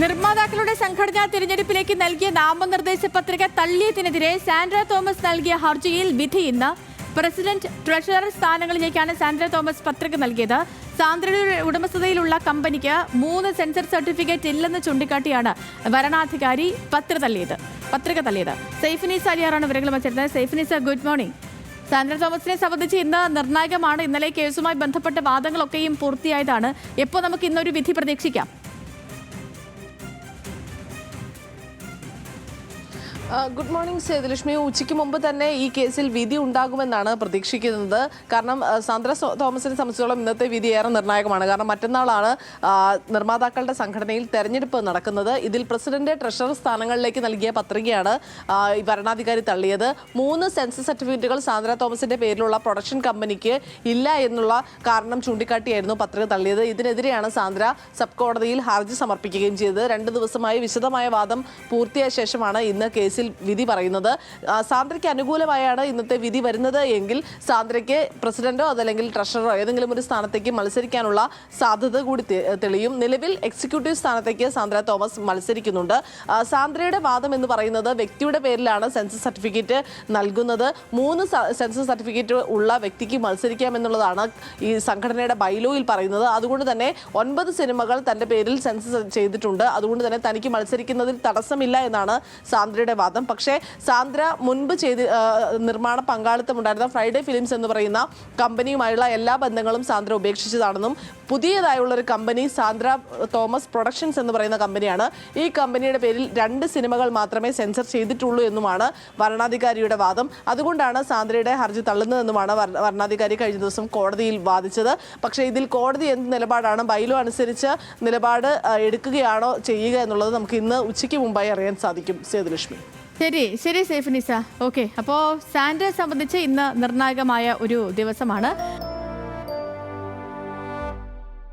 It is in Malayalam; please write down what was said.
നിർമ്മാതാക്കളുടെ സംഘടനാ തിരഞ്ഞെടുപ്പിലേക്ക് നൽകിയ നാമനിർദ്ദേശ പത്രിക തള്ളിയതിനെതിരെ സാൻഡ്ര തോമസ് നൽകിയ ഹർജിയിൽ വിധി ഇന്ന്. പ്രസിഡന്റ്, ട്രഷറർ സ്ഥാനങ്ങളിലേക്കാണ് സാൻഡ്ര തോമസ് പത്രിക നൽകിയത്. സാന്ദ്രയുടെ ഉടമസ്ഥതയിലുള്ള കമ്പനിക്ക് 3 സെൻസർ സർട്ടിഫിക്കറ്റ് ഇല്ലെന്ന് ചൂണ്ടിക്കാട്ടിയാണ് വരണാധികാരി പത്രിക തള്ളിയത്. സൈഫിനിസ അലിയാറാണ് വിവരങ്ങളുമായി ചേർന്നത്. സൈഫിനിസ, ഗുഡ് മോർണിംഗ്. സാൻഡ്ര തോമസിനെ സംബന്ധിച്ച് ഇന്ന് നിർണായകമാണ്. ഇന്നലെ കേസുമായി ബന്ധപ്പെട്ട വാദങ്ങളൊക്കെയും പൂർത്തിയായതാണ്. എപ്പോൾ നമുക്ക് ഇന്നൊരു വിധി പ്രതീക്ഷിക്കാം? Good morning Sethulakshmi. ഉച്ചയ്ക്ക് മുമ്പ് തന്നെ ഈ കേസിൽ വിധി ഉണ്ടാകുമെന്നാണ് പ്രതീക്ഷിക്കുന്നത്. കാരണം സാന്ദ്ര തോമസിനെ സംബന്ധിച്ചോളം ഇന്നത്തെ വിധി ഏറെ നിർണായകമാണ്. കാരണം മറ്റന്നാളാണ് നിർമ്മാതാക്കളുടെ സംഘടനയിൽ തെരഞ്ഞെടുപ്പ് നടക്കുന്നത്. ഇതിൽ പ്രസിഡന്റ്, ട്രഷറർ സ്ഥാനങ്ങളിലേക്ക് നൽകിയ പത്രികയാണ് ഭരണാധികാരി തള്ളിയത്. 3 സെൻസസ് സർട്ടിഫിക്കറ്റുകൾ സാന്ദ്ര തോമസിന്റെ പേരിലുള്ള പ്രൊഡക്ഷൻ കമ്പനിക്ക് ഇല്ല എന്നുള്ള കാരണം ചൂണ്ടിക്കാട്ടിയായിരുന്നു പത്രിക തള്ളിയത്. ഇതിനെതിരെയാണ് സാന്ദ്ര സബ് കോടതിയിൽ ഹർജി സമർപ്പിക്കുകയും ചെയ്തത്. 2 ദിവസമായി വിശദമായ വാദം പൂർത്തിയായ ശേഷമാണ് ഇന്ന് കേസിൽ വിധി പറയുന്നത്. സാന്ദ്രയ്ക്ക് അനുകൂലമായാണ് ഇന്നത്തെ വിധി വരുന്നത് എങ്കിൽ സാന്ദ്രയ്ക്ക് പ്രസിഡന്റോ അതല്ലെങ്കിൽ ട്രഷററോ ഏതെങ്കിലും ഒരു സ്ഥാനത്തേക്ക് മത്സരിക്കാനുള്ള സാധ്യത കൂടി തെളിയും. നിലവിൽ എക്സിക്യൂട്ടീവ് സ്ഥാനത്തേക്ക് സാന്ദ്ര തോമസ് മത്സരിക്കുന്നുണ്ട്. സാന്ദ്രയുടെ വാദം എന്ന് പറയുന്നത് വ്യക്തിയുടെ പേരിലാണ് സെൻസസ് സർട്ടിഫിക്കറ്റ് നൽകുന്നത്. 3 സെൻസസ് സർട്ടിഫിക്കറ്റ് ഉള്ള വ്യക്തിക്ക് മത്സരിക്കാമെന്നുള്ളതാണ് ഈ സംഘടനയുടെ ബൈലോയിൽ പറയുന്നത്. അതുകൊണ്ട് തന്നെ 9 സിനിമകൾ തന്റെ പേരിൽ സെൻസസ് ചെയ്തിട്ടുണ്ട്. അതുകൊണ്ട് തന്നെ തനിക്ക് മത്സരിക്കുന്നതിൽ തടസ്സമില്ല എന്നാണ് സാന്ദ്രയുടെ വാദം. പക്ഷേ സാന്ദ്ര മുൻപ് നിർമ്മാണ പങ്കാളിത്തം ഉണ്ടായിരുന്ന ഫ്രൈഡേ ഫിലിംസ് എന്ന് പറയുന്ന കമ്പനിയുമായുള്ള എല്ലാ ബന്ധങ്ങളും സാന്ദ്ര ഉപേക്ഷിച്ചതാണെന്നും പുതിയതായുള്ള ഒരു കമ്പനി സാന്ദ്ര തോമസ് പ്രൊഡക്ഷൻസ് എന്ന് പറയുന്ന കമ്പനിയാണ്. ഈ കമ്പനിയുടെ പേരിൽ 2 സിനിമകൾ മാത്രമേ സെൻസർ ചെയ്തിട്ടുള്ളൂ എന്നുമാണ് വരണാധികാരിയുടെ വാദം. അതുകൊണ്ടാണ് സാന്ദ്രയുടെ ഹർജി തള്ളുന്നതെന്നുമാണ് വരണാധികാരി കഴിഞ്ഞ ദിവസം കോടതിയിൽ വാദിച്ചത്. പക്ഷേ ഇതിൽ കോടതി എന്ത് നിലപാടാണ്, ബൈലോ അനുസരിച്ച് നിലപാട് എടുക്കുകയാണോ ചെയ്യുക എന്നുള്ളത് നമുക്ക് ഇന്ന് ഉച്ചയ്ക്ക് മുമ്പായി അറിയാൻ സാധിക്കും. സേതുലക്ഷ്മി. ശരി സൈഫിനിസ. ഓക്കെ, അപ്പോൾ സാൻഡ്രയെ സംബന്ധിച്ച് ഇന്ന് നിർണായകമായ ഒരു ദിവസമാണ്.